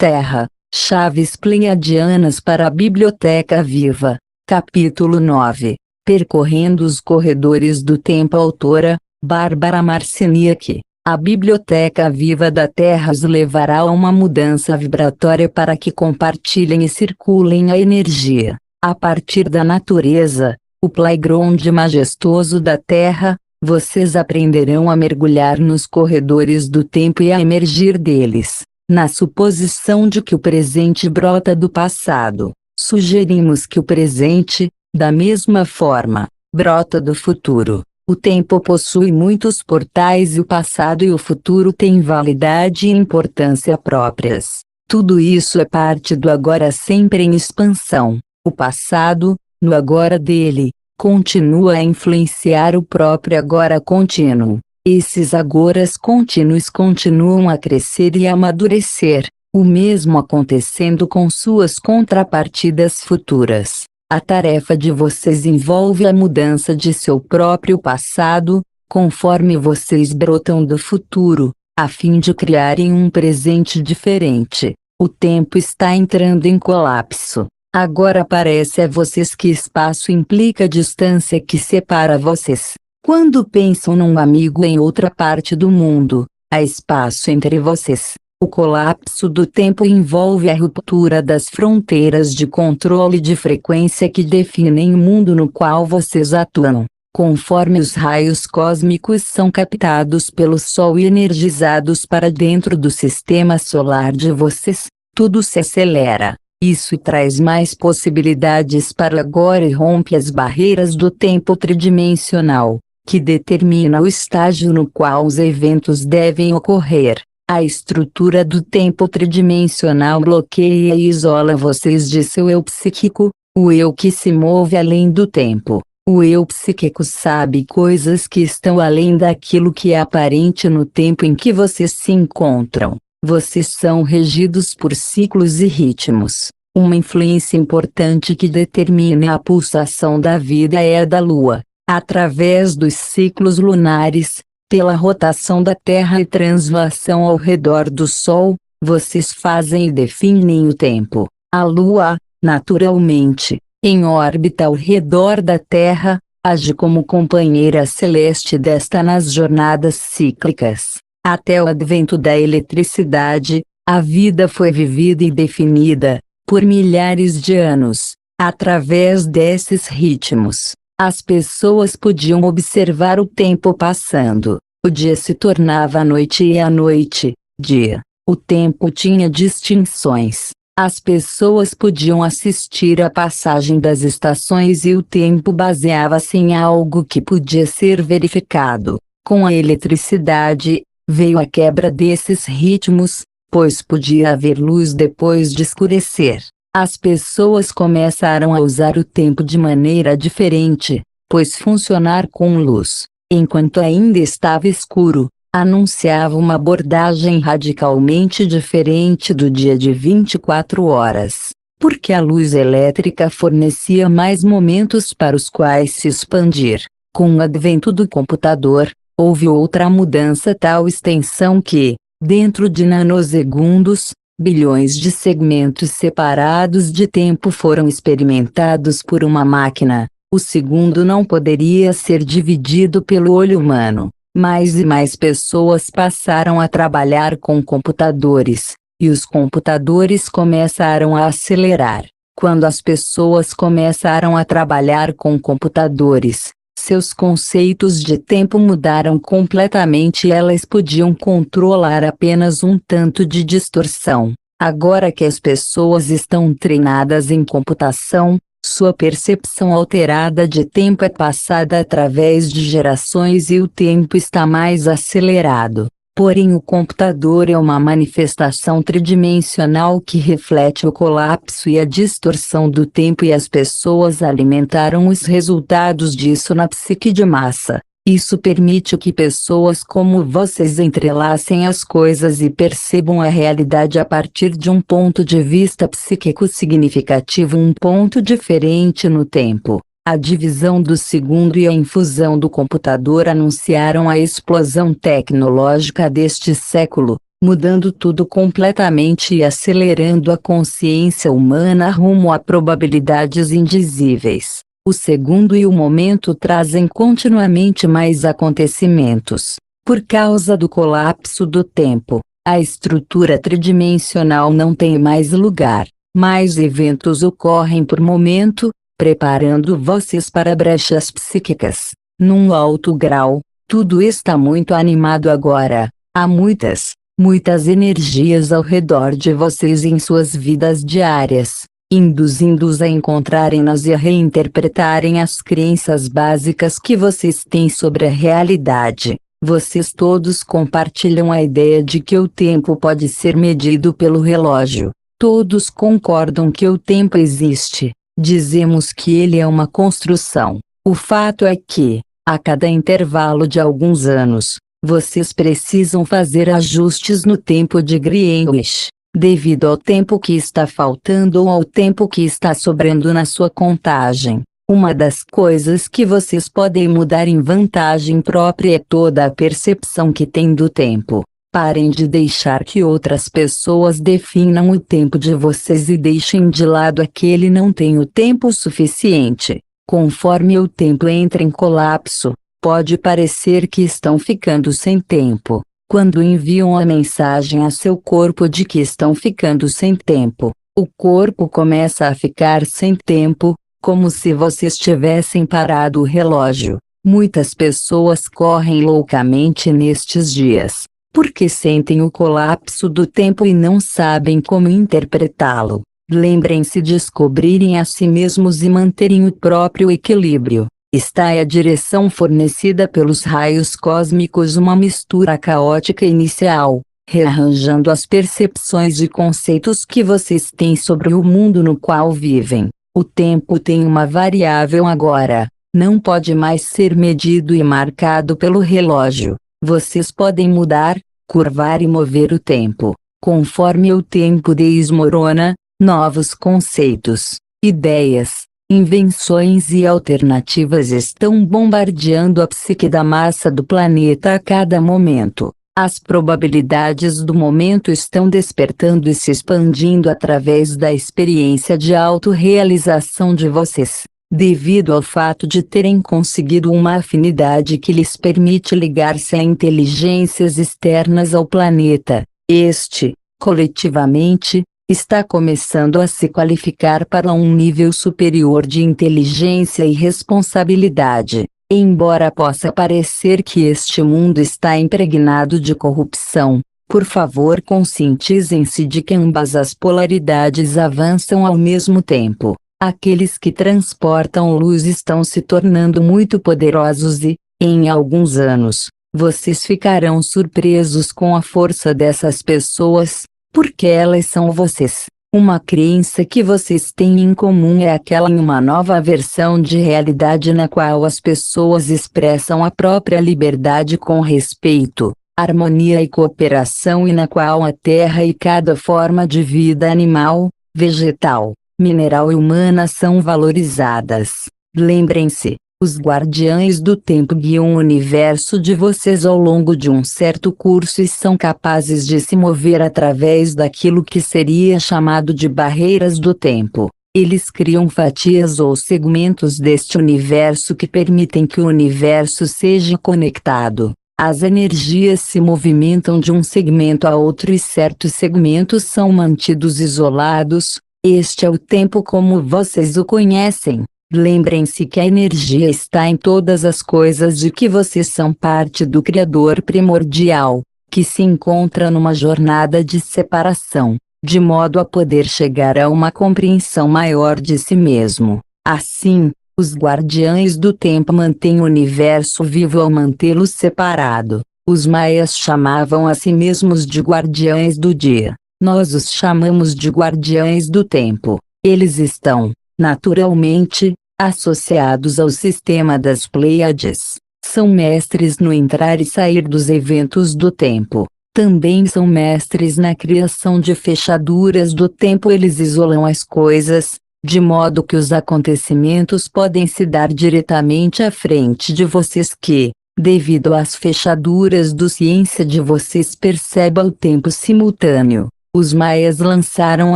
Terra, Chaves Pleiadianas para a Biblioteca Viva. Capítulo 9. Percorrendo os corredores do tempo. Autora, Bárbara Marciniak. A Biblioteca Viva da Terra os levará a uma mudança vibratória para que compartilhem e circulem a energia. A partir da natureza, o playground majestoso da Terra, vocês aprenderão a mergulhar nos corredores do tempo e a emergir deles. Na suposição de que o presente brota do passado, sugerimos que o presente, da mesma forma, brota do futuro. O tempo possui muitos portais e o passado e o futuro têm validade e importância próprias. Tudo isso é parte do agora sempre em expansão. O passado, no agora dele, continua a influenciar o próprio agora contínuo. Esses agoras contínuos continuam a crescer e a amadurecer, o mesmo acontecendo com suas contrapartidas futuras. A tarefa de vocês envolve a mudança de seu próprio passado, conforme vocês brotam do futuro, a fim de criarem um presente diferente. O tempo está entrando em colapso. Agora parece a vocês que espaço implica a distância que separa vocês. Quando pensam num amigo em outra parte do mundo, há espaço entre vocês. O colapso do tempo envolve a ruptura das fronteiras de controle de frequência que definem o mundo no qual vocês atuam. Conforme os raios cósmicos são captados pelo Sol e energizados para dentro do sistema solar de vocês, tudo se acelera. Isso traz mais possibilidades para agora e rompe as barreiras do tempo tridimensional, que determina o estágio no qual os eventos devem ocorrer. A estrutura do tempo tridimensional bloqueia e isola vocês de seu eu psíquico, o eu que se move além do tempo. O eu psíquico sabe coisas que estão além daquilo que é aparente no tempo em que vocês se encontram. Vocês são regidos por ciclos e ritmos. Uma influência importante que determina a pulsação da vida é a da Lua. Através dos ciclos lunares, pela rotação da Terra e translação ao redor do Sol, vocês fazem e definem o tempo. A Lua, naturalmente, em órbita ao redor da Terra, age como companheira celeste desta nas jornadas cíclicas. Até o advento da eletricidade, a vida foi vivida e definida, por milhares de anos, através desses ritmos. As pessoas podiam observar o tempo passando. O dia se tornava noite e a noite, dia. O tempo tinha distinções. As pessoas podiam assistir à passagem das estações e o tempo baseava-se em algo que podia ser verificado. Com a eletricidade, veio a quebra desses ritmos, pois podia haver luz depois de escurecer. As pessoas começaram a usar o tempo de maneira diferente, pois funcionar com luz, enquanto ainda estava escuro, anunciava uma abordagem radicalmente diferente do dia de 24 horas, porque a luz elétrica fornecia mais momentos para os quais se expandir. Com o advento do computador, houve outra mudança, tal extensão que, dentro de nanosegundos, bilhões de segmentos separados de tempo foram experimentados por uma máquina. O segundo não poderia ser dividido pelo olho humano. Mais e mais pessoas passaram a trabalhar com computadores, e os computadores começaram a acelerar. Quando as pessoas começaram a trabalhar com computadores, seus conceitos de tempo mudaram completamente e elas podiam controlar apenas um tanto de distorção. Agora que as pessoas estão treinadas em computação, sua percepção alterada de tempo é passada através de gerações e o tempo está mais acelerado. Porém, o computador é uma manifestação tridimensional que reflete o colapso e a distorção do tempo, e as pessoas alimentaram os resultados disso na psique de massa. Isso permite que pessoas como vocês entrelacem as coisas e percebam a realidade a partir de um ponto de vista psíquico significativo, um ponto diferente no tempo. A divisão do segundo e a infusão do computador anunciaram a explosão tecnológica deste século. mudando tudo completamente e acelerando a consciência humana rumo a probabilidades indizíveis. O segundo e o momento trazem continuamente mais acontecimentos. Por causa do colapso do tempo, a estrutura tridimensional não tem mais lugar. Mais eventos ocorrem por momento, preparando vocês para brechas psíquicas. Num alto grau, tudo está muito animado agora. Há muitas energias ao redor de vocês em suas vidas diárias, induzindo-os a encontrarem-nas e a reinterpretarem as crenças básicas que vocês têm sobre a realidade. Vocês todos compartilham a ideia de que o tempo pode ser medido pelo relógio. Todos concordam que o tempo existe. Dizemos que ele é uma construção. O fato é que, a cada intervalo de alguns anos, vocês precisam fazer ajustes no tempo de Greenwich, devido ao tempo que está faltando ou ao tempo que está sobrando na sua contagem. Uma das coisas que vocês podem mudar em vantagem própria é toda a percepção que têm do tempo. Parem de deixar que outras pessoas definam o tempo de vocês e deixem de lado aquele não tem o tempo suficiente. Conforme o tempo entra em colapso, pode parecer que estão ficando sem tempo. Quando enviam a mensagem a seu corpo de que estão ficando sem tempo, o corpo começa a ficar sem tempo, como se vocês tivessem parado o relógio. Muitas pessoas correm loucamente nestes dias, porque sentem o colapso do tempo e não sabem como interpretá-lo. Lembrem-se de descobrirem a si mesmos e manterem o próprio equilíbrio. Está a direção fornecida pelos raios cósmicos, uma mistura caótica inicial, rearranjando as percepções e conceitos que vocês têm sobre o mundo no qual vivem. O tempo tem uma variável agora, não pode mais ser medido e marcado pelo relógio. Vocês podem mudar, curvar e mover o tempo. Conforme o tempo desmorona, novos conceitos, ideias, invenções e alternativas estão bombardeando a psique da massa do planeta a cada momento. As probabilidades do momento estão despertando e se expandindo através da experiência de autorrealização de vocês, devido ao fato de terem conseguido uma afinidade que lhes permite ligar-se a inteligências externas ao planeta. Este, coletivamente, está começando a se qualificar para um nível superior de inteligência e responsabilidade. Embora possa parecer que este mundo está impregnado de corrupção, por favor conscientizem-se de que ambas as polaridades avançam ao mesmo tempo. Aqueles que transportam luz estão se tornando muito poderosos e, em alguns anos, vocês ficarão surpresos com a força dessas pessoas, porque elas são vocês. Uma crença que vocês têm em comum é aquela em uma nova versão de realidade na qual as pessoas expressam a própria liberdade com respeito, harmonia e cooperação e na qual a terra e cada forma de vida animal, vegetal, mineral e humana são valorizadas. Lembrem-se, os guardiães do tempo guiam o universo de vocês ao longo de um certo curso e são capazes de se mover através daquilo que seria chamado de barreiras do tempo. Eles criam fatias ou segmentos deste universo que permitem que o universo seja conectado. As energias se movimentam de um segmento a outro e certos segmentos são mantidos isolados. Este é o tempo como vocês o conhecem. Lembrem-se que a energia está em todas as coisas e que vocês são parte do Criador primordial, que se encontra numa jornada de separação, de modo a poder chegar a uma compreensão maior de si mesmo. Assim, os guardiães do tempo mantêm o universo vivo ao mantê-lo separado. Os maias chamavam a si mesmos de guardiães do dia. Nós os chamamos de guardiães do tempo. Eles estão, naturalmente, associados ao sistema das Pleiades. São mestres no entrar e sair dos eventos do tempo. Também são mestres na criação de fechaduras do tempo. Eles isolam as coisas, de modo que os acontecimentos podem se dar diretamente à frente de vocês que, Devido às fechaduras do ciência de vocês perceba o tempo simultâneo. Os maias lançaram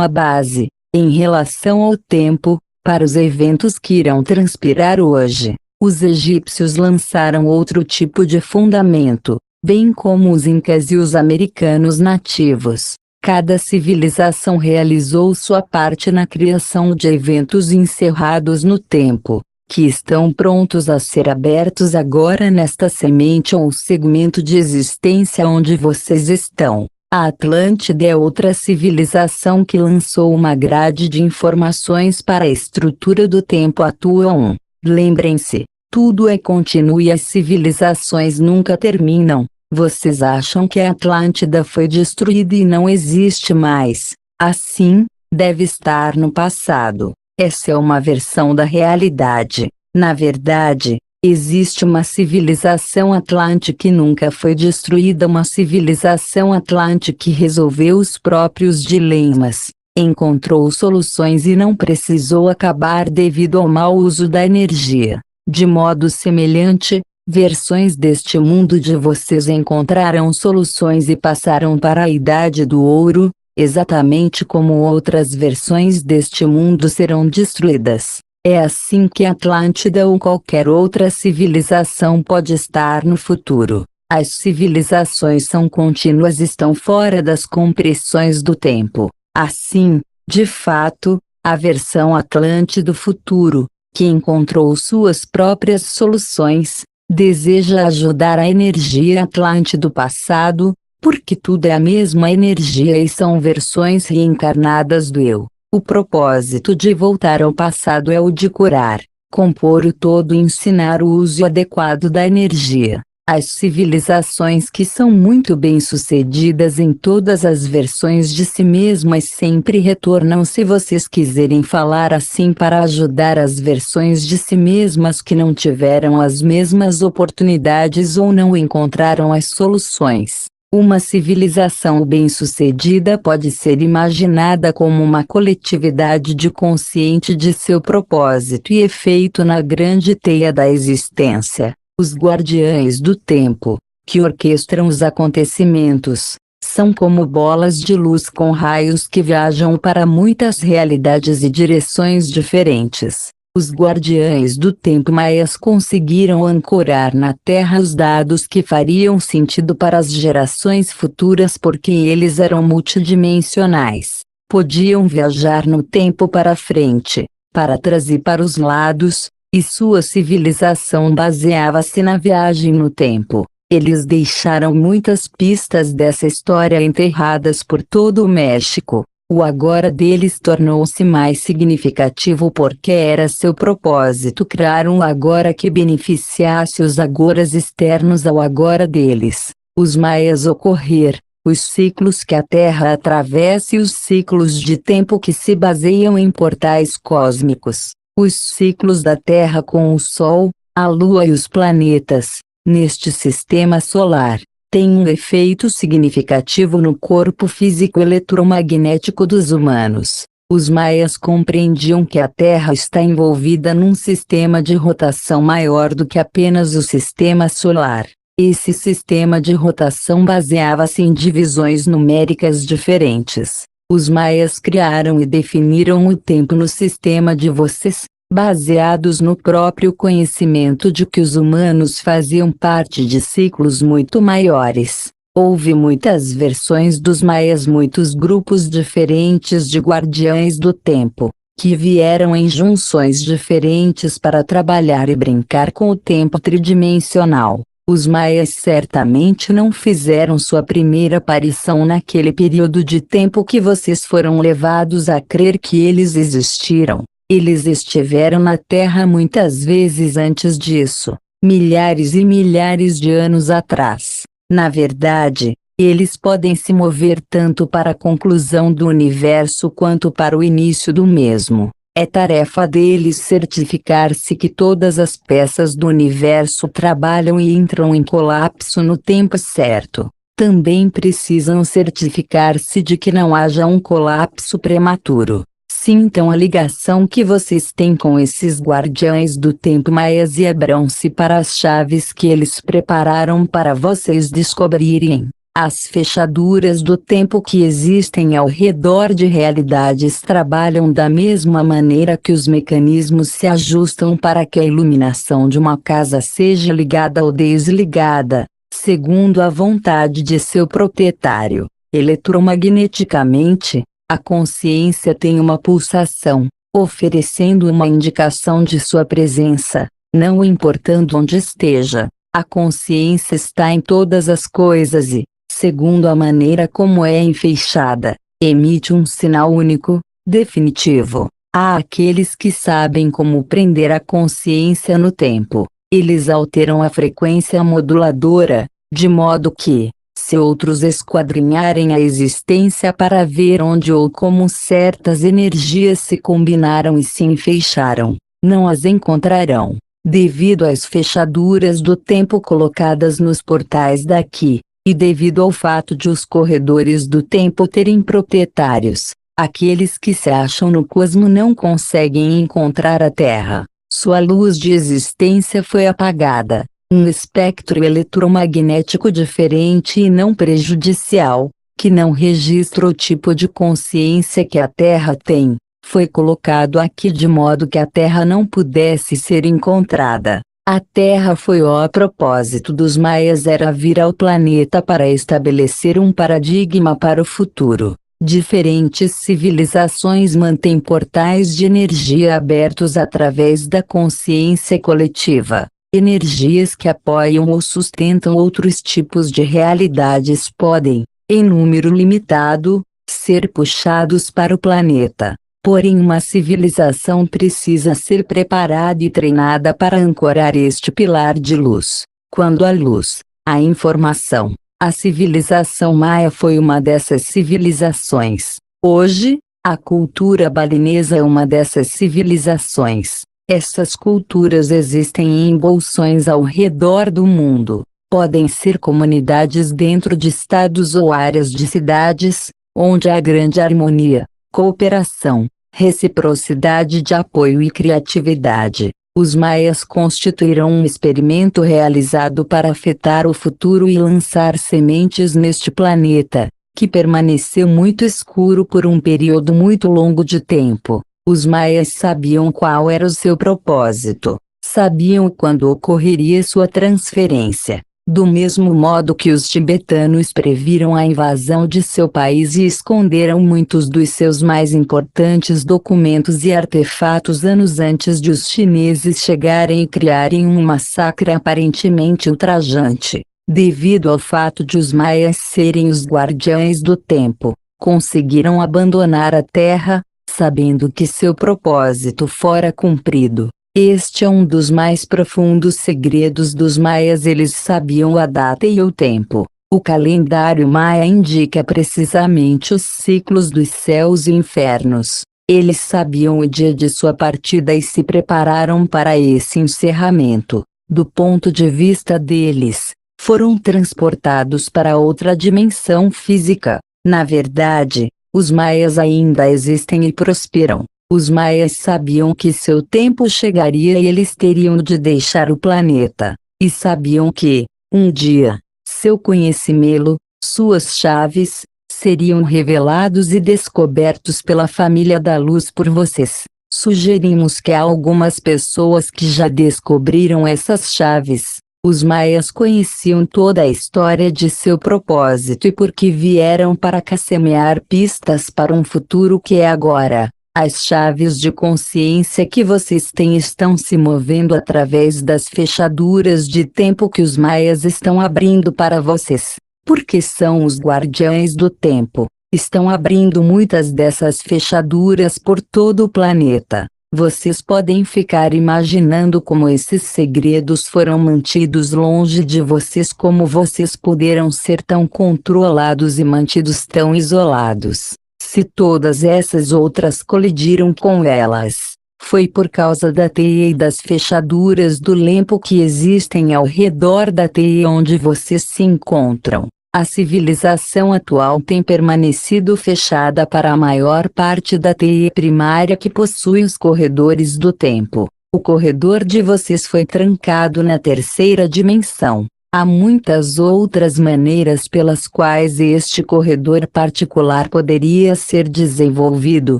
a base, em relação ao tempo, para os eventos que irão transpirar hoje. Os egípcios lançaram outro tipo de fundamento, bem como os incas e os americanos nativos. Cada civilização realizou sua parte na criação de eventos encerrados no tempo, que estão prontos a ser abertos agora nesta semente ou segmento de existência onde vocês estão. A Atlântida é outra civilização que lançou uma grade de informações para a estrutura do tempo atual. Lembrem-se, tudo é contínuo e as civilizações nunca terminam. Vocês acham que a Atlântida foi destruída e não existe mais? Assim, deve estar no passado. Essa é uma versão da realidade. Na verdade, existe uma civilização atlântica que nunca foi destruída, uma civilização atlântica que resolveu os próprios dilemas, encontrou soluções e não precisou acabar devido ao mau uso da energia. De modo semelhante, versões deste mundo de vocês encontraram soluções e passaram para a Idade do Ouro, exatamente como outras versões deste mundo serão destruídas. É assim que Atlântida ou qualquer outra civilização pode estar no futuro. As civilizações são contínuas e estão fora das compressões do tempo. Assim, de fato, a versão Atlante do futuro, que encontrou suas próprias soluções, deseja ajudar a energia Atlante do passado, porque tudo é a mesma energia e são versões reencarnadas do eu. O propósito de voltar ao passado é o de curar, compor o todo e ensinar o uso adequado da energia. As civilizações que são muito bem-sucedidas em todas as versões de si mesmas sempre retornam, se vocês quiserem falar assim, para ajudar as versões de si mesmas que não tiveram as mesmas oportunidades ou não encontraram as soluções. Uma civilização bem-sucedida pode ser imaginada como uma coletividade de consciente de seu propósito e efeito na grande teia da existência. Os guardiães do tempo, que orquestram os acontecimentos, são como bolas de luz com raios que viajam para muitas realidades e direções diferentes. Os guardiães do tempo maias conseguiram ancorar na Terra os dados que fariam sentido para as gerações futuras porque eles eram multidimensionais. Podiam viajar no tempo para frente, para trás e para os lados, e sua civilização baseava-se na viagem no tempo. Eles deixaram muitas pistas dessa história enterradas por todo o México. O agora deles tornou-se mais significativo porque era seu propósito criar um agora que beneficiasse os agoras externos ao agora deles. Os maias ocorrer, os ciclos que a Terra atravessa e os ciclos de tempo que se baseiam em portais cósmicos. Os ciclos da Terra com o Sol, a Lua e os planetas, neste sistema solar, têm um efeito significativo no corpo físico eletromagnético dos humanos. Os maias compreendiam que a Terra está envolvida num sistema de rotação maior do que apenas o sistema solar. Esse sistema de rotação baseava-se em divisões numéricas diferentes. Os maias criaram e definiram o tempo no sistema de vocês, baseados no próprio conhecimento de que os humanos faziam parte de ciclos muito maiores. Houve muitas versões dos maias, muitos grupos diferentes de guardiães do tempo, que vieram em junções diferentes para trabalhar e brincar com o tempo tridimensional. Os maias certamente não fizeram sua primeira aparição naquele período de tempo que vocês foram levados a crer que eles existiram. Eles estiveram na Terra muitas vezes antes disso, milhares e milhares de anos atrás. Na verdade, eles podem se mover tanto para a conclusão do universo quanto para o início do mesmo. É tarefa deles certificar-se que todas as peças do universo trabalham e entram em colapso no tempo certo. Também precisam certificar-se de que não haja um colapso prematuro. Sintam a ligação que vocês têm com esses guardiães do tempo maias e abram-se para as chaves que eles prepararam para vocês descobrirem. As fechaduras do tempo que existem ao redor de realidades trabalham da mesma maneira que os mecanismos se ajustam para que a iluminação de uma casa seja ligada ou desligada, segundo a vontade de seu proprietário. Eletromagneticamente, a consciência tem uma pulsação, oferecendo uma indicação de sua presença, não importando onde esteja. A consciência está em todas as coisas e, segundo a maneira como é enfeixada, emite um sinal único, definitivo. Há aqueles que sabem como prender a consciência no tempo. Eles alteram a frequência moduladora, de modo que, se outros esquadrinharem a existência para ver onde ou como certas energias se combinaram e se enfeixaram, não as encontrarão, devido às fechaduras do tempo colocadas nos portais daqui. E devido ao fato de os corredores do tempo terem proprietários, aqueles que se acham no cosmo não conseguem encontrar a Terra. Sua luz de existência foi apagada. Um espectro eletromagnético diferente e não prejudicial, que não registra o tipo de consciência que a Terra tem, foi colocado aqui de modo que a Terra não pudesse ser encontrada. A Terra foi o propósito dos maias era vir ao planeta para estabelecer um paradigma para o futuro. Diferentes civilizações mantêm portais de energia abertos através da consciência coletiva. Energias que apoiam ou sustentam outros tipos de realidades podem, em número limitado, ser puxados para o planeta. Porém, uma civilização precisa ser preparada e treinada para ancorar este pilar de luz. Quando a luz, a informação, a civilização maia foi uma dessas civilizações. Hoje, a cultura balinesa é uma dessas civilizações. Essas culturas existem em bolsões ao redor do mundo. Podem ser comunidades dentro de estados ou áreas de cidades, onde há grande harmonia, cooperação, reciprocidade de apoio e criatividade. Os maias constituirão um experimento realizado para afetar o futuro e lançar sementes neste planeta, que permaneceu muito escuro por um período muito longo de tempo. Os maias sabiam qual era o seu propósito, sabiam quando ocorreria sua transferência. Do mesmo modo que os tibetanos previram a invasão de seu país e esconderam muitos dos seus mais importantes documentos e artefatos anos antes de os chineses chegarem e criarem um massacre aparentemente ultrajante, devido ao fato de os maias serem os guardiães do tempo, conseguiram abandonar a terra, sabendo que seu propósito fora cumprido. Este é um dos mais profundos segredos dos maias. Eles sabiam a data e o tempo. O calendário maia indica precisamente os ciclos dos céus e infernos. Eles sabiam o dia de sua partida e se prepararam para esse encerramento. Do ponto de vista deles, foram transportados para outra dimensão física. Na verdade, os maias ainda existem e prosperam. Os maias sabiam que seu tempo chegaria e eles teriam de deixar o planeta. E sabiam que, um dia, seu conhecimento, suas chaves, seriam revelados e descobertos pela família da luz por vocês. Sugerimos que há algumas pessoas que já descobriram essas chaves. Os maias conheciam toda a história de seu propósito e por que vieram para cá semear pistas para um futuro que é agora. As chaves de consciência que vocês têm estão se movendo através das fechaduras de tempo que os maias estão abrindo para vocês. Porque são os guardiães do tempo. Estão abrindo muitas dessas fechaduras por todo o planeta. Vocês podem ficar imaginando como esses segredos foram mantidos longe de vocês, como vocês puderam ser tão controlados e mantidos tão isolados. Se todas essas outras colidiram com elas, foi por causa da teia e das fechaduras do lempo que existem ao redor da teia onde vocês se encontram. A civilização atual tem permanecido fechada para a maior parte da teia primária que possui os corredores do tempo. O corredor de vocês foi trancado na terceira dimensão. Há muitas outras maneiras pelas quais este corredor particular poderia ser desenvolvido.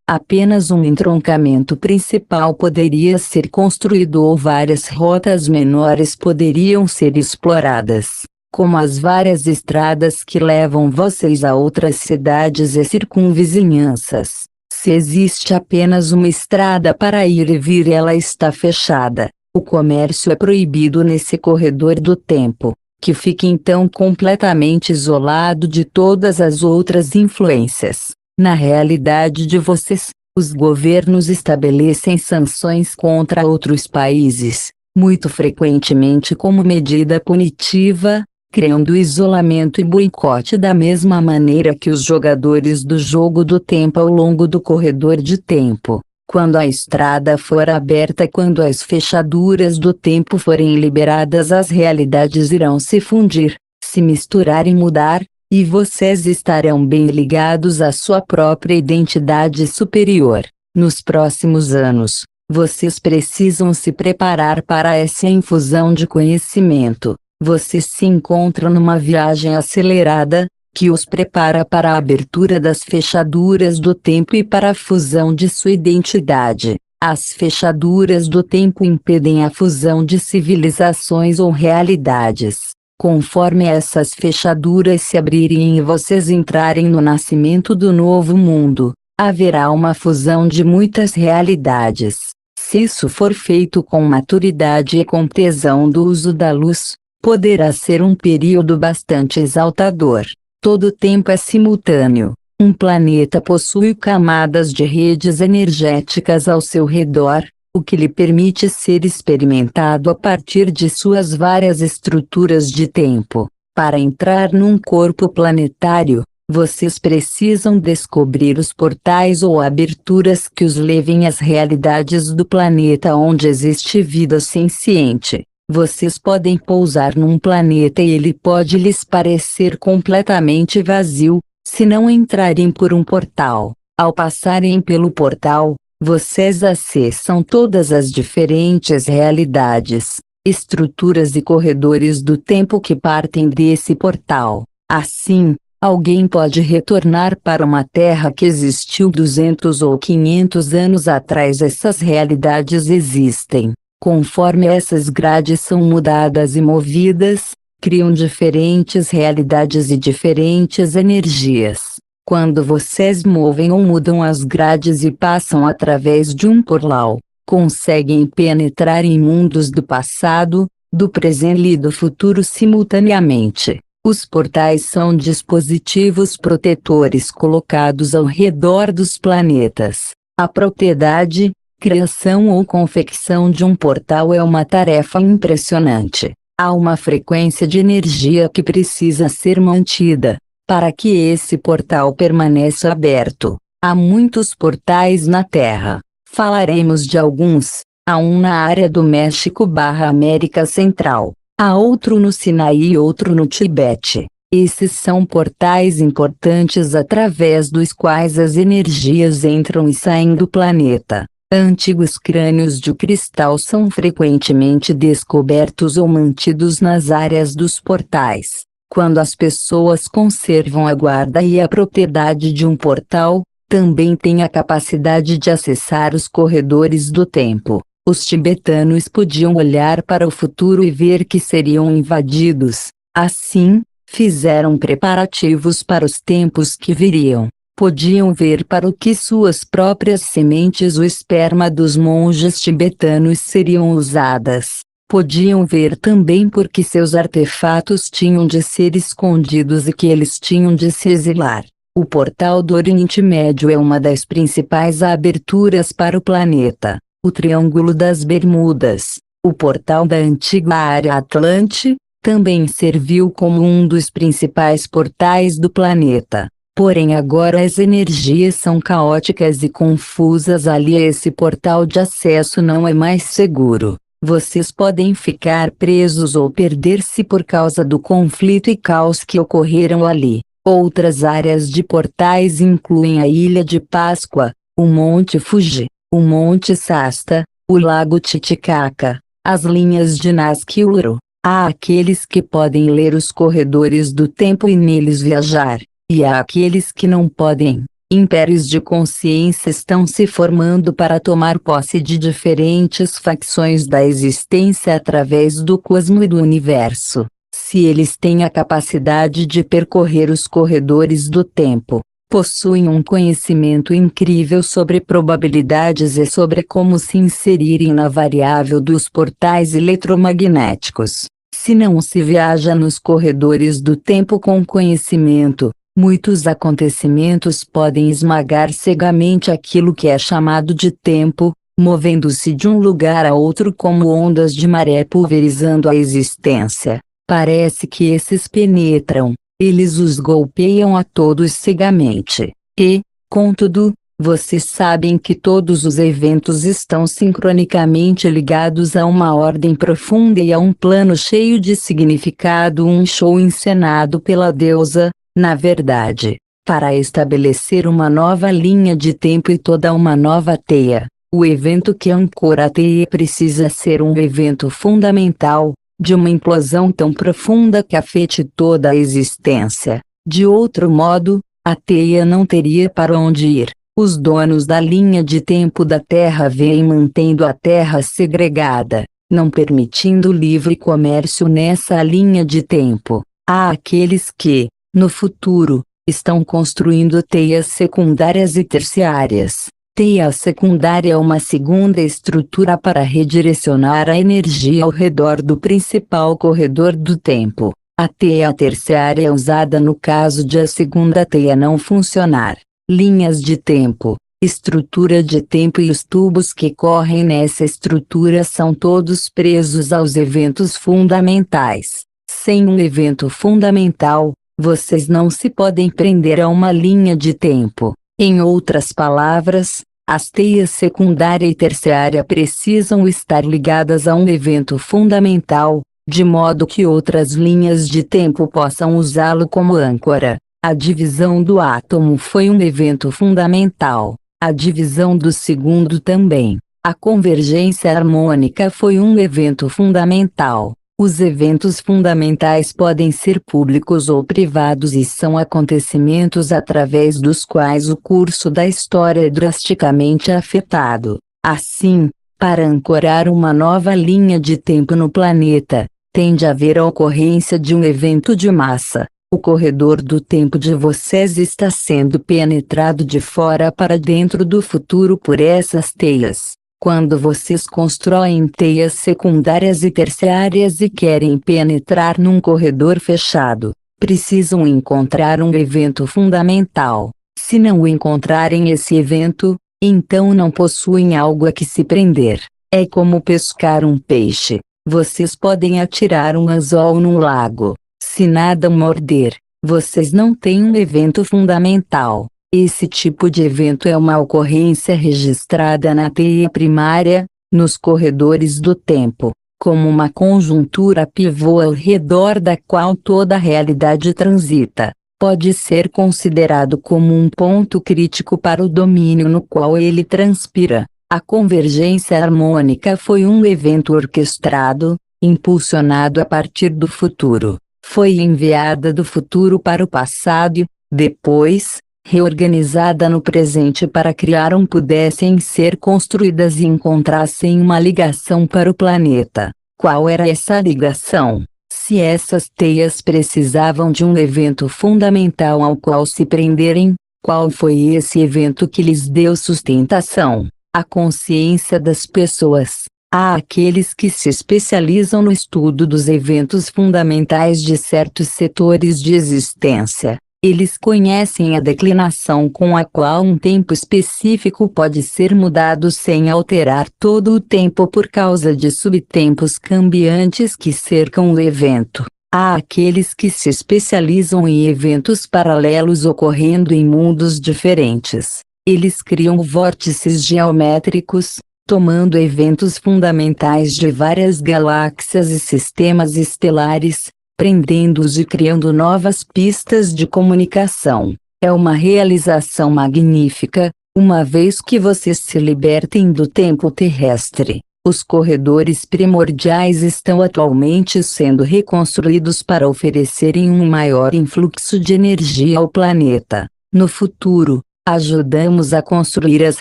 Apenas um entroncamento principal poderia ser construído ou várias rotas menores poderiam ser exploradas, como as várias estradas que levam vocês a outras cidades e circunvizinhanças. Se existe apenas uma estrada para ir e vir, ela está fechada. O comércio é proibido nesse corredor do tempo, que fica então completamente isolado de todas as outras influências. Na realidade de vocês, os governos estabelecem sanções contra outros países, muito frequentemente como medida punitiva, criando isolamento e boicote da mesma maneira que os jogadores do jogo do tempo ao longo do corredor de tempo. Quando a estrada for aberta, quando as fechaduras do tempo forem liberadas, as realidades irão se fundir, se misturar e mudar, e vocês estarão bem ligados à sua própria identidade superior. Nos próximos anos, vocês precisam se preparar para essa infusão de conhecimento. Vocês se encontram numa viagem acelerada, que os prepara para a abertura das fechaduras do tempo e para a fusão de sua identidade. As fechaduras do tempo impedem a fusão de civilizações ou realidades. Conforme essas fechaduras se abrirem e vocês entrarem no nascimento do novo mundo, haverá uma fusão de muitas realidades. Se isso for feito com maturidade e com tesão do uso da luz, poderá ser um período bastante exaltador. Todo tempo é simultâneo. Um planeta possui camadas de redes energéticas ao seu redor, o que lhe permite ser experimentado a partir de suas várias estruturas de tempo. Para entrar num corpo planetário, vocês precisam descobrir os portais ou aberturas que os levem às realidades do planeta onde existe vida senciente. Vocês podem pousar num planeta e ele pode lhes parecer completamente vazio, se não entrarem por um portal. Ao passarem pelo portal, vocês acessam todas as diferentes realidades, estruturas e corredores do tempo que partem desse portal. Assim, alguém pode retornar para uma Terra que existiu 200 ou 500 anos atrás. Essas realidades existem. Conforme essas grades são mudadas e movidas, criam diferentes realidades e diferentes energias. Quando vocês movem ou mudam as grades e passam através de um portal, conseguem penetrar em mundos do passado, do presente e do futuro simultaneamente. Os portais são dispositivos protetores colocados ao redor dos planetas. A propriedade, criação ou confecção de um portal é uma tarefa impressionante. Há uma frequência de energia que precisa ser mantida, para que esse portal permaneça aberto. Há muitos portais na Terra. Falaremos de alguns. Há um na área do México/América Central. Há outro no Sinai e outro no Tibete. Esses são portais importantes através dos quais as energias entram e saem do planeta. Antigos crânios de cristal são frequentemente descobertos ou mantidos nas áreas dos portais. Quando as pessoas conservam a guarda e a propriedade de um portal, também têm a capacidade de acessar os corredores do tempo. Os tibetanos podiam olhar para o futuro e ver que seriam invadidos. Assim, fizeram preparativos para os tempos que viriam. Podiam ver para o que suas próprias sementes, o esperma dos monges tibetanos, seriam usadas. Podiam ver também por que seus artefatos tinham de ser escondidos e que eles tinham de se exilar. O portal do Oriente Médio é uma das principais aberturas para o planeta. O Triângulo das Bermudas, o portal da antiga área Atlante, também serviu como um dos principais portais do planeta. Porém agora as energias são caóticas e confusas ali. Esse portal de acesso não é mais seguro. vocês podem ficar presos ou perder-se por causa do conflito e caos que ocorreram ali. Outras áreas de portais incluem a Ilha de Páscoa, o Monte Fuji, o Monte Shasta, o Lago Titicaca, as linhas de Nazca e Uru. Há aqueles que podem ler os corredores do tempo e neles viajar, e há aqueles que não podem. Impérios de consciência estão se formando para tomar posse de diferentes facções da existência através do cosmo e do universo. Se eles têm a capacidade de percorrer os corredores do tempo, possuem um conhecimento incrível sobre probabilidades e sobre como se inserirem na variável dos portais eletromagnéticos. Se não se viaja nos corredores do tempo com conhecimento, muitos acontecimentos podem esmagar cegamente aquilo que é chamado de tempo, movendo-se de um lugar a outro como ondas de maré pulverizando a existência. Parece que esses penetram, eles os golpeiam a todos cegamente. E, contudo, vocês sabem que todos os eventos estão sincronicamente ligados a uma ordem profunda e a um plano cheio de significado, um show encenado pela deusa, na verdade, para estabelecer uma nova linha de tempo e toda uma nova teia. O evento que ancora a teia precisa ser um evento fundamental, de uma implosão tão profunda que afete toda a existência. De outro modo, a teia não teria para onde ir. Os donos da linha de tempo da Terra vêm mantendo a Terra segregada, não permitindo livre comércio nessa linha de tempo. Há aqueles que, no futuro, estão construindo teias secundárias e terciárias. Teia secundária é uma segunda estrutura para redirecionar a energia ao redor do principal corredor do tempo. A teia terciária é usada no caso de a segunda teia não funcionar. Linhas de tempo, estrutura de tempo e os tubos que correm nessa estrutura são todos presos aos eventos fundamentais. Sem um evento fundamental, vocês não se podem prender a uma linha de tempo. Em outras palavras, as teias secundária e terciária precisam estar ligadas a um evento fundamental, de modo que outras linhas de tempo possam usá-lo como âncora. A divisão do átomo foi um evento fundamental. A divisão do segundo também. A convergência harmônica foi um evento fundamental. Os eventos fundamentais podem ser públicos ou privados e são acontecimentos através dos quais o curso da história é drasticamente afetado. Assim, para ancorar uma nova linha de tempo no planeta, tem de haver a ocorrência de um evento de massa. O corredor do tempo de vocês está sendo penetrado de fora para dentro do futuro por essas teias. Quando vocês constroem teias secundárias e terciárias e querem penetrar num corredor fechado, precisam encontrar um evento fundamental. Se não encontrarem esse evento, então não possuem algo a que se prender. É como pescar um peixe. Vocês podem atirar um anzol num lago. Se nada morder, vocês não têm um evento fundamental. Esse tipo de evento é uma ocorrência registrada na teia primária, nos corredores do tempo, como uma conjuntura pivô ao redor da qual toda a realidade transita. Pode ser considerado como um ponto crítico para o domínio no qual ele transpira. A convergência harmônica foi um evento orquestrado, impulsionado a partir do futuro. Foi enviada do futuro para o passado e, depois, reorganizada no presente para criar pudessem ser construídas e encontrassem uma ligação para o planeta. Qual era essa ligação? Se essas teias precisavam de um evento fundamental ao qual se prenderem, qual foi esse evento que lhes deu sustentação? A consciência das pessoas. Há aqueles que se especializam no estudo dos eventos fundamentais de certos setores de existência. Eles conhecem a declinação com a qual um tempo específico pode ser mudado sem alterar todo o tempo por causa de subtempos cambiantes que cercam o evento. Há aqueles que se especializam em eventos paralelos ocorrendo em mundos diferentes. Eles criam vórtices geométricos, tomando eventos fundamentais de várias galáxias e sistemas estelares, prendendo-os e criando novas pistas de comunicação. É uma realização magnífica, uma vez que vocês se libertem do tempo terrestre. Os corredores primordiais estão atualmente sendo reconstruídos para oferecerem um maior influxo de energia ao planeta. No futuro, ajudamos a construir as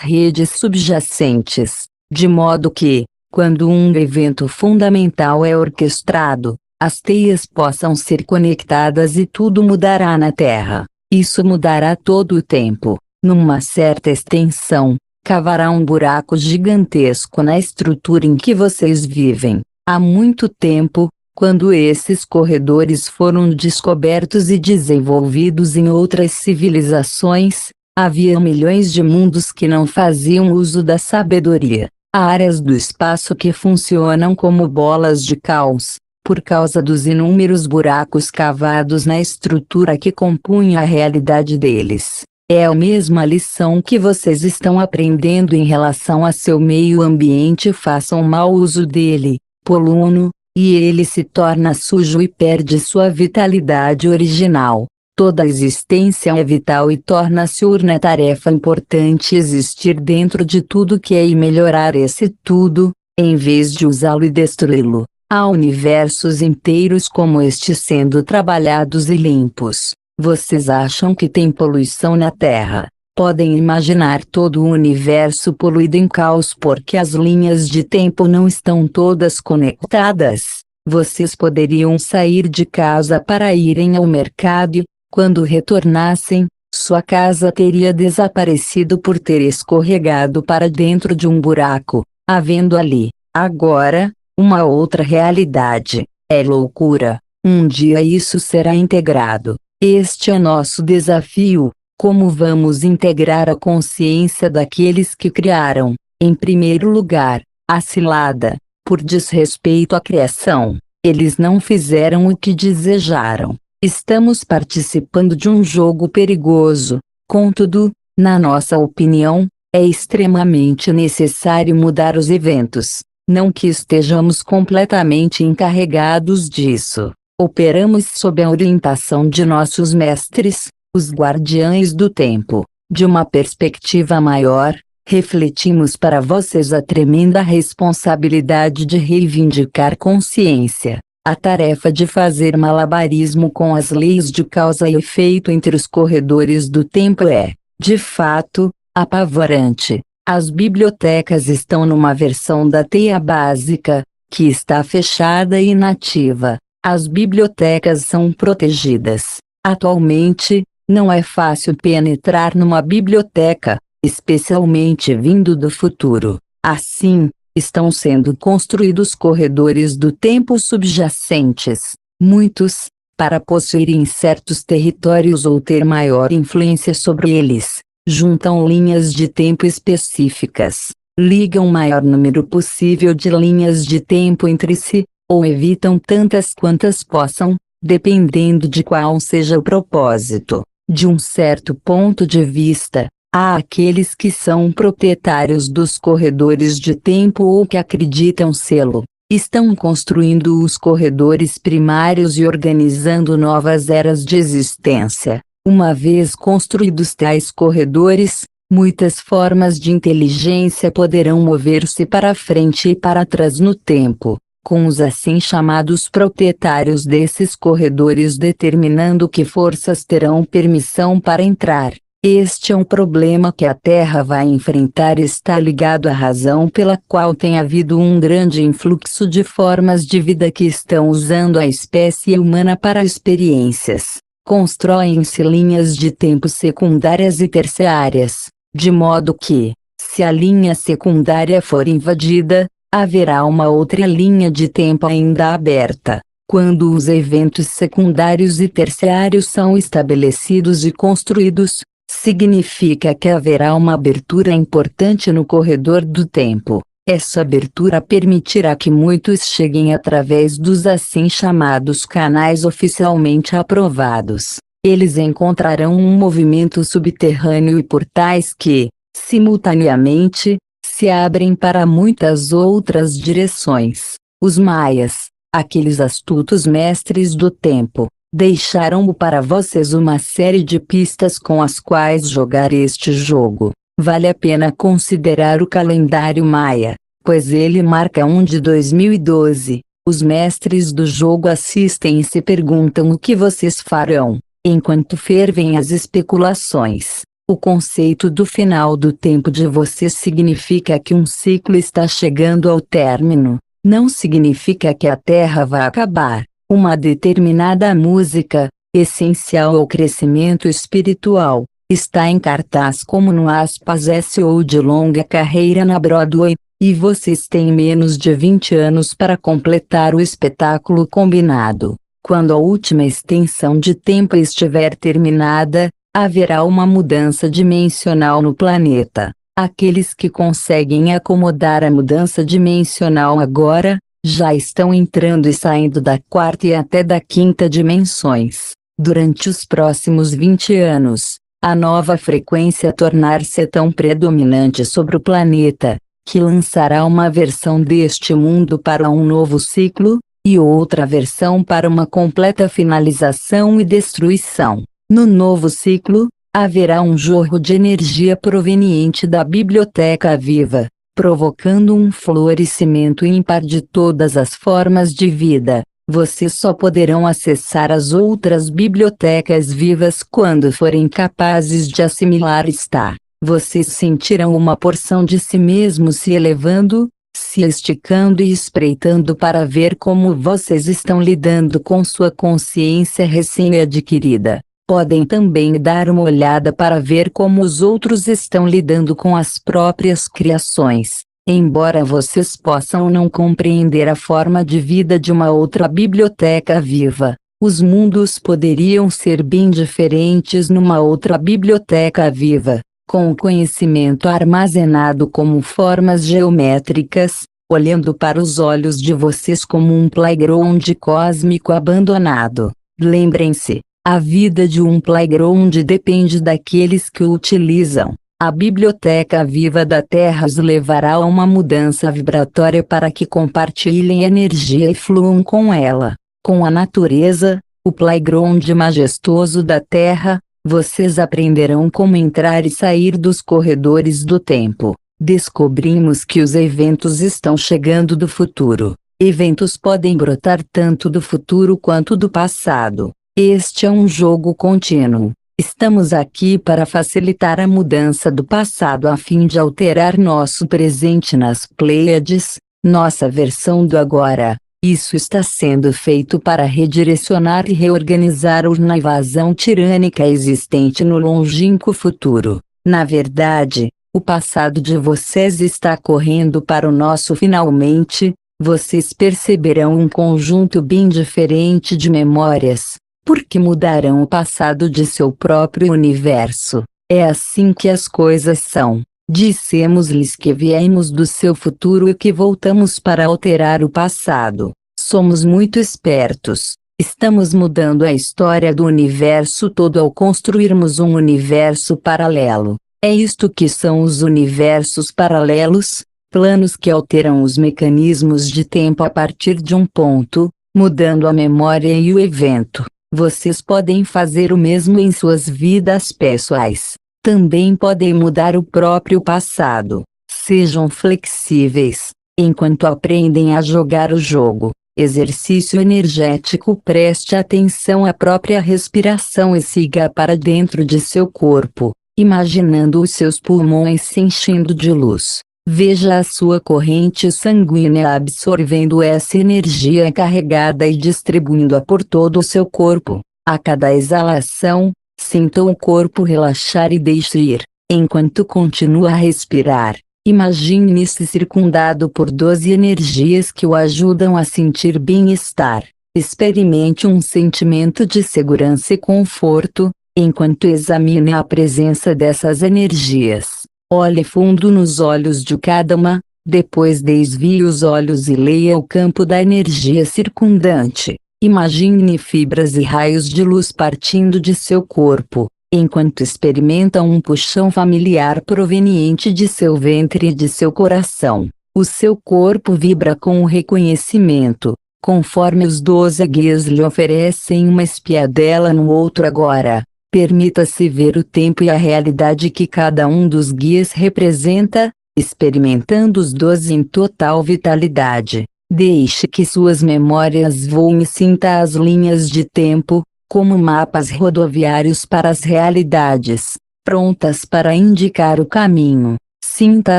redes subjacentes, de modo que, quando um evento fundamental é orquestrado, as teias possam ser conectadas e tudo mudará na Terra. Isso mudará todo o tempo. Numa certa extensão, cavará um buraco gigantesco na estrutura em que vocês vivem. Há muito tempo, quando esses corredores foram descobertos e desenvolvidos em outras civilizações, havia milhões de mundos que não faziam uso da sabedoria. Há áreas do espaço que funcionam como bolas de caos, por causa dos inúmeros buracos cavados na estrutura que compunha a realidade deles. É a mesma lição que vocês estão aprendendo em relação a seu meio ambiente. Façam mau uso dele, poluam-no, e ele se torna sujo e perde sua vitalidade original. Toda a existência é vital e torna-se uma tarefa importante existir dentro de tudo que é e melhorar esse tudo, em vez de usá-lo e destruí-lo. Há universos inteiros como este sendo trabalhados e limpos. Vocês acham que tem poluição na Terra? Podem imaginar todo o universo poluído em caos porque as linhas de tempo não estão todas conectadas. Vocês poderiam sair de casa para irem ao mercado e, quando retornassem, sua casa teria desaparecido por ter escorregado para dentro de um buraco, havendo ali, agora, uma outra realidade. É loucura. Um dia isso será integrado. Este é nosso desafio. Como vamos integrar a consciência daqueles que criaram, em primeiro lugar, a cilada, por desrespeito à criação? Eles não fizeram o que desejaram. Estamos participando de um jogo perigoso. Contudo, na nossa opinião, é extremamente necessário mudar os eventos. Não que estejamos completamente encarregados disso. Operamos sob a orientação de nossos mestres, os guardiães do tempo. De uma perspectiva maior, refletimos para vocês a tremenda responsabilidade de reivindicar consciência. A tarefa de fazer malabarismo com as leis de causa e efeito entre os corredores do tempo é, de fato, apavorante. As bibliotecas estão numa versão da teia básica, que está fechada e inativa. As bibliotecas são protegidas. Atualmente, não é fácil penetrar numa biblioteca, especialmente vindo do futuro. Assim, estão sendo construídos corredores do tempo subjacentes. Muitos, para possuírem certos territórios ou ter maior influência sobre eles, juntam linhas de tempo específicas, ligam o maior número possível de linhas de tempo entre si, ou evitam tantas quantas possam, dependendo de qual seja o propósito. De um certo ponto de vista, há aqueles que são proprietários dos corredores de tempo ou que acreditam sê-lo. Estão construindo os corredores primários e organizando novas eras de existência. Uma vez construídos tais corredores, muitas formas de inteligência poderão mover-se para frente e para trás no tempo, com os assim chamados proprietários desses corredores determinando que forças terão permissão para entrar. Este é um problema que a Terra vai enfrentar e está ligado à razão pela qual tem havido um grande influxo de formas de vida que estão usando a espécie humana para experiências. Constroem-se linhas de tempo secundárias e terciárias, de modo que, se a linha secundária for invadida, haverá uma outra linha de tempo ainda aberta. Quando os eventos secundários e terciários são estabelecidos e construídos, significa que haverá uma abertura importante no corredor do tempo. Essa abertura permitirá que muitos cheguem através dos assim chamados canais oficialmente aprovados. Eles encontrarão um movimento subterrâneo e portais que, simultaneamente, se abrem para muitas outras direções. Os maias, aqueles astutos mestres do tempo, deixaram para vocês uma série de pistas com as quais jogar este jogo. Vale a pena considerar o calendário maia, pois ele marca um de 2012. Os mestres do jogo assistem e se perguntam o que vocês farão, enquanto fervem as especulações. O conceito do final do tempo de vocês significa que um ciclo está chegando ao término, não significa que a Terra vai acabar. Uma determinada música, essencial ao crescimento espiritual, está em cartaz como no SO de longa carreira na Broadway, e vocês têm menos de 20 anos para completar o espetáculo combinado. Quando a última extensão de tempo estiver terminada, haverá uma mudança dimensional no planeta. Aqueles que conseguem acomodar a mudança dimensional agora, já estão entrando e saindo da quarta e até da quinta dimensões. Durante os próximos 20 anos, a nova frequência tornar-se tão predominante sobre o planeta, que lançará uma versão deste mundo para um novo ciclo, e outra versão para uma completa finalização e destruição. No novo ciclo, haverá um jorro de energia proveniente da biblioteca viva, provocando um florescimento ímpar de todas as formas de vida. Vocês só poderão acessar as outras bibliotecas vivas quando forem capazes de assimilar esta. Vocês sentirão uma porção de si mesmos se elevando, se esticando e espreitando para ver como vocês estão lidando com sua consciência recém-adquirida. Podem também dar uma olhada para ver como os outros estão lidando com as próprias criações. Embora vocês possam não compreender a forma de vida de uma outra biblioteca viva, os mundos poderiam ser bem diferentes numa outra biblioteca viva, com o conhecimento armazenado como formas geométricas, olhando para os olhos de vocês como um playground cósmico abandonado. Lembrem-se, a vida de um playground depende daqueles que o utilizam. A biblioteca viva da Terra os levará a uma mudança vibratória para que compartilhem energia e fluam com ela. Com a natureza, o playground majestoso da Terra, vocês aprenderão como entrar e sair dos corredores do tempo. Descobrimos que os eventos estão chegando do futuro. Eventos podem brotar tanto do futuro quanto do passado. Este é um jogo contínuo. Estamos aqui para facilitar a mudança do passado a fim de alterar nosso presente nas Pleiades, nossa versão do agora. Isso está sendo feito para redirecionar e reorganizar-os na invasão tirânica existente no longínquo futuro. Na verdade, o passado de vocês está correndo para o nosso finalmente. Vocês perceberão um conjunto bem diferente de memórias, porque mudarão o passado de seu próprio universo. É assim que as coisas são. Dissemos-lhes que viemos do seu futuro e que voltamos para alterar o passado. Somos muito espertos. Estamos mudando a história do universo todo ao construirmos um universo paralelo. É isto que são os universos paralelos, planos que alteram os mecanismos de tempo a partir de um ponto, mudando a memória e o evento. Vocês podem fazer o mesmo em suas vidas pessoais. Também podem mudar o próprio passado. Sejam flexíveis, enquanto aprendem a jogar o jogo. Exercício energético. Preste atenção à própria respiração e siga para dentro de seu corpo, imaginando os seus pulmões se enchendo de luz. Veja a sua corrente sanguínea absorvendo essa energia carregada e distribuindo-a por todo o seu corpo. A cada exalação, sinta o corpo relaxar e deixe ir. Enquanto continua a respirar, imagine-se circundado por 12 energias que o ajudam a sentir bem-estar. Experimente um sentimento de segurança e conforto, enquanto examine a presença dessas energias. Olhe fundo nos olhos de cada uma, depois desvie os olhos e leia o campo da energia circundante. Imagine fibras e raios de luz partindo de seu corpo, enquanto experimenta um puxão familiar proveniente de seu ventre e de seu coração. O seu corpo vibra com o reconhecimento, conforme os 12 guias lhe oferecem uma espiadela no outro agora. Permita-se ver o tempo e a realidade que cada um dos guias representa, experimentando os 12 em total vitalidade. Deixe que suas memórias voem e sinta as linhas de tempo, como mapas rodoviários para as realidades, prontas para indicar o caminho. Sinta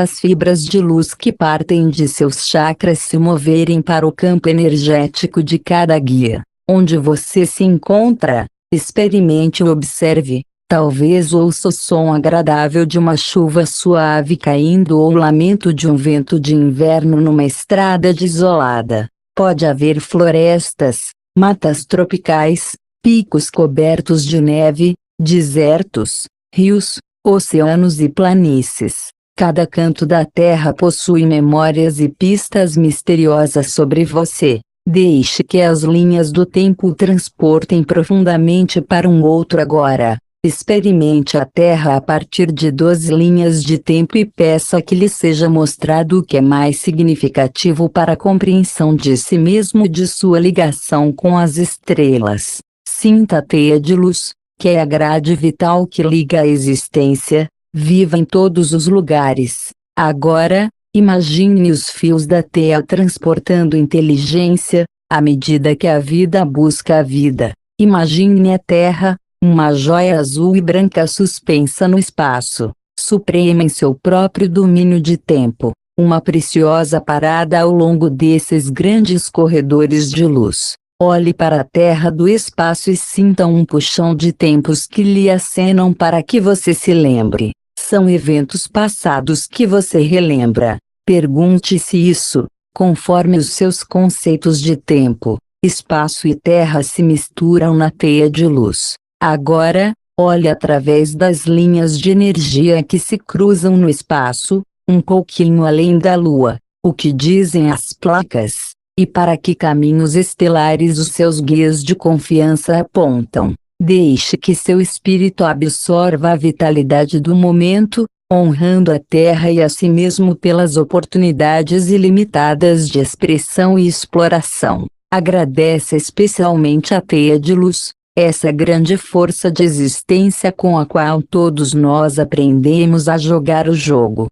as fibras de luz que partem de seus chakras se moverem para o campo energético de cada guia. Onde você se encontra, experimente e observe. Talvez ouça o som agradável de uma chuva suave caindo ou o lamento de um vento de inverno numa estrada desolada. Pode haver florestas, matas tropicais, picos cobertos de neve, desertos, rios, oceanos e planícies. Cada canto da terra possui memórias e pistas misteriosas sobre você. Deixe que as linhas do tempo o transportem profundamente para um outro agora. Experimente a Terra a partir de 12 linhas de tempo e peça que lhe seja mostrado o que é mais significativo para a compreensão de si mesmo e de sua ligação com as estrelas. Sinta a teia de luz, que é a grade vital que liga a existência, viva em todos os lugares. Agora, imagine os fios da teia transportando inteligência, à medida que a vida busca a vida. Imagine a Terra, uma joia azul e branca suspensa no espaço, suprema em seu próprio domínio de tempo, uma preciosa parada ao longo desses grandes corredores de luz. Olhe para a terra do espaço e sinta um puxão de tempos que lhe acenam para que você se lembre. São eventos passados que você relembra. Pergunte-se isso, conforme os seus conceitos de tempo, espaço e terra se misturam na teia de luz. Agora, olhe através das linhas de energia que se cruzam no espaço, um pouquinho além da Lua. O que dizem as placas? E para que caminhos estelares os seus guias de confiança apontam? Deixe que seu espírito absorva a vitalidade do momento, honrando a Terra e a si mesmo pelas oportunidades ilimitadas de expressão e exploração. Agradece especialmente a teia de luz, essa grande força de existência com a qual todos nós aprendemos a jogar o jogo.